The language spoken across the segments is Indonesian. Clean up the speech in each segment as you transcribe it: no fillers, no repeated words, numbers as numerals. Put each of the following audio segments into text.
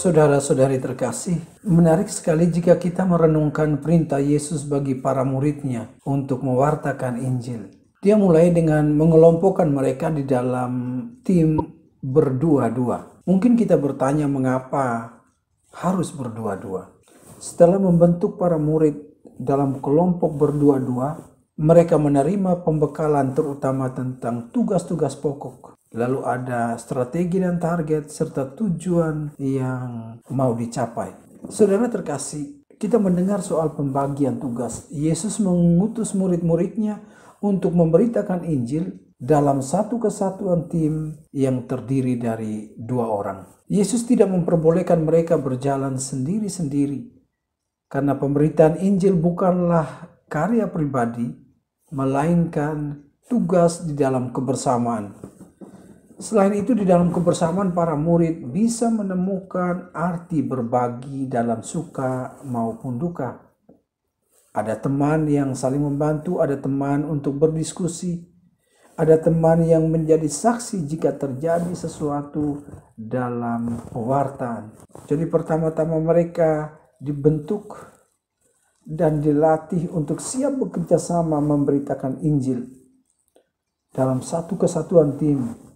Saudara-saudari terkasih, menarik sekali jika kita merenungkan perintah Yesus bagi para muridnya untuk mewartakan Injil. Dia mulai dengan mengelompokkan mereka di dalam tim berdua-dua. Mungkin kita bertanya mengapa harus berdua-dua. Setelah membentuk para murid dalam kelompok berdua-dua, mereka menerima pembekalan terutama tentang tugas-tugas pokok. Lalu ada strategi dan target serta tujuan yang mau dicapai. Saudara terkasih, kita mendengar soal pembagian tugas. Yesus mengutus murid-muridnya untuk memberitakan Injil dalam satu kesatuan tim yang terdiri dari 2 orang. Yesus tidak memperbolehkan mereka berjalan sendiri-sendiri, karena pemberitaan Injil bukanlah karya pribadi, melainkan tugas di dalam kebersamaan. Selain itu, di dalam kebersamaan para murid bisa menemukan arti berbagi dalam suka maupun duka. Ada teman yang saling membantu, ada teman untuk berdiskusi, ada teman yang menjadi saksi jika terjadi sesuatu dalam pewartaan. Jadi pertama-tama mereka dibentuk dan dilatih untuk siap bekerja sama memberitakan Injil dalam satu kesatuan tim.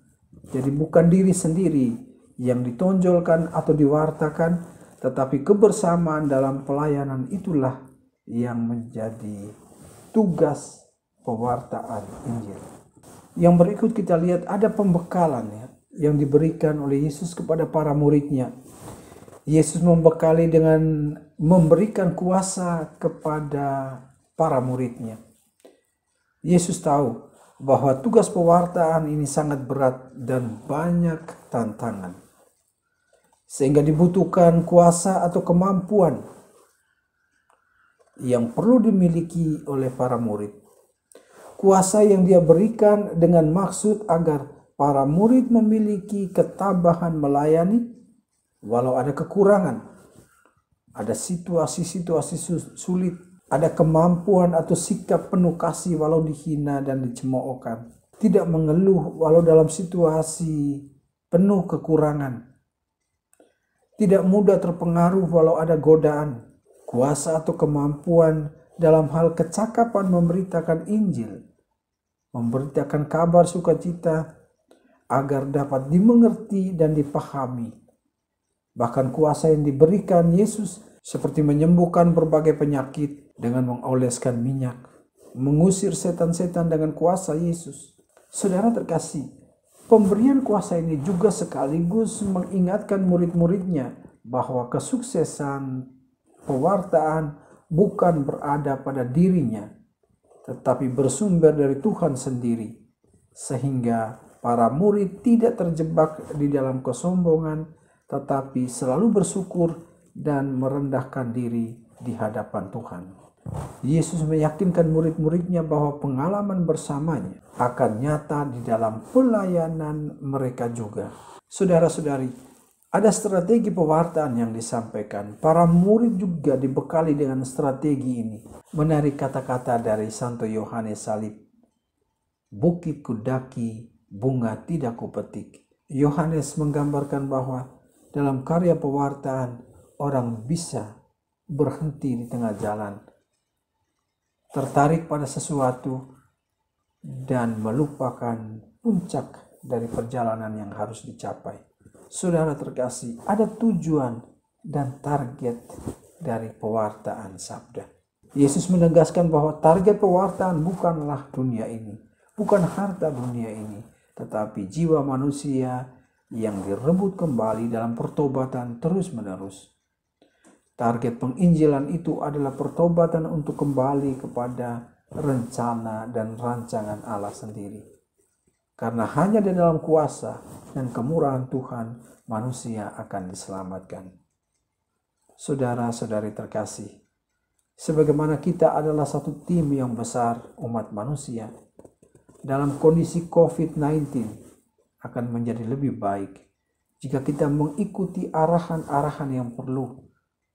Jadi bukan diri sendiri yang ditonjolkan atau diwartakan, tetapi kebersamaan dalam pelayanan itulah yang menjadi tugas pewartaan Injil. Yang berikut kita lihat ada pembekalan yang diberikan oleh Yesus kepada para muridnya. Yesus membekali dengan memberikan kuasa kepada para muridnya. Yesus tahu bahwa tugas pewartaan ini sangat berat dan banyak tantangan, sehingga dibutuhkan kuasa atau kemampuan yang perlu dimiliki oleh para murid. Kuasa yang dia berikan dengan maksud agar para murid memiliki ketabahan melayani walau ada kekurangan, ada situasi-situasi sulit, ada kemampuan atau sikap penuh kasih walau dihina dan dicemoohkan. Tidak mengeluh walau dalam situasi penuh kekurangan. Tidak mudah terpengaruh walau ada godaan. Kuasa atau kemampuan dalam hal kecakapan memberitakan Injil, memberitakan kabar sukacita agar dapat dimengerti dan dipahami. Bahkan kuasa yang diberikan Yesus seperti menyembuhkan berbagai penyakit dengan mengoleskan minyak, mengusir setan-setan dengan kuasa Yesus. Saudara terkasih, pemberian kuasa ini juga sekaligus mengingatkan murid-muridnya bahwa kesuksesan pewartaan bukan berada pada dirinya, tetapi bersumber dari Tuhan sendiri, sehingga para murid tidak terjebak di dalam kesombongan, tetapi selalu bersyukur dan merendahkan diri di hadapan Tuhan. Yesus meyakinkan murid-muridnya bahwa pengalaman bersamanya akan nyata di dalam pelayanan mereka juga. Saudara-saudari, ada strategi pewartaan yang disampaikan. Para murid juga dibekali dengan strategi ini. Menarik kata-kata dari Santo Yohanes Salib. Bukit kudaki, bunga tidak kupetik. Yohanes menggambarkan bahwa dalam karya pewartaan, orang bisa berhenti di tengah jalan, tertarik pada sesuatu, dan melupakan puncak dari perjalanan yang harus dicapai. Saudara terkasih, ada tujuan dan target dari pewartaan sabda. Yesus menegaskan bahwa target pewartaan bukanlah dunia ini, bukan harta dunia ini, tetapi jiwa manusia yang direbut kembali dalam pertobatan terus-menerus. Target penginjilan itu adalah pertobatan untuk kembali kepada rencana dan rancangan Allah sendiri. Karena hanya di dalam kuasa dan kemurahan Tuhan, manusia akan diselamatkan. Saudara-saudari terkasih, sebagaimana kita adalah satu tim yang besar umat manusia, dalam kondisi COVID-19 akan menjadi lebih baik jika kita mengikuti arahan-arahan yang perlu.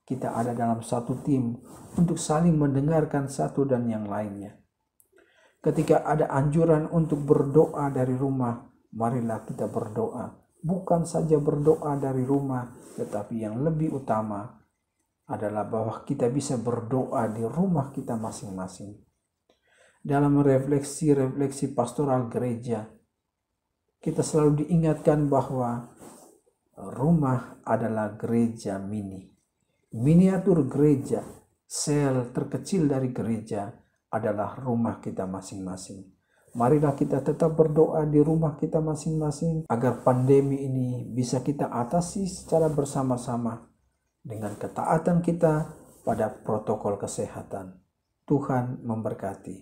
Kita ada dalam satu tim untuk saling mendengarkan satu dan yang lainnya. Ketika ada anjuran untuk berdoa dari rumah, marilah kita berdoa bukan saja berdoa dari rumah, tetapi yang lebih utama adalah bahwa kita bisa berdoa di rumah kita masing-masing. Dalam refleksi pastoral gereja, kita selalu diingatkan bahwa rumah adalah gereja mini. Miniatur gereja, sel terkecil dari gereja adalah rumah kita masing-masing. Marilah kita tetap berdoa di rumah kita masing-masing agar pandemi ini bisa kita atasi secara bersama-sama dengan ketaatan kita pada protokol kesehatan. Tuhan memberkati.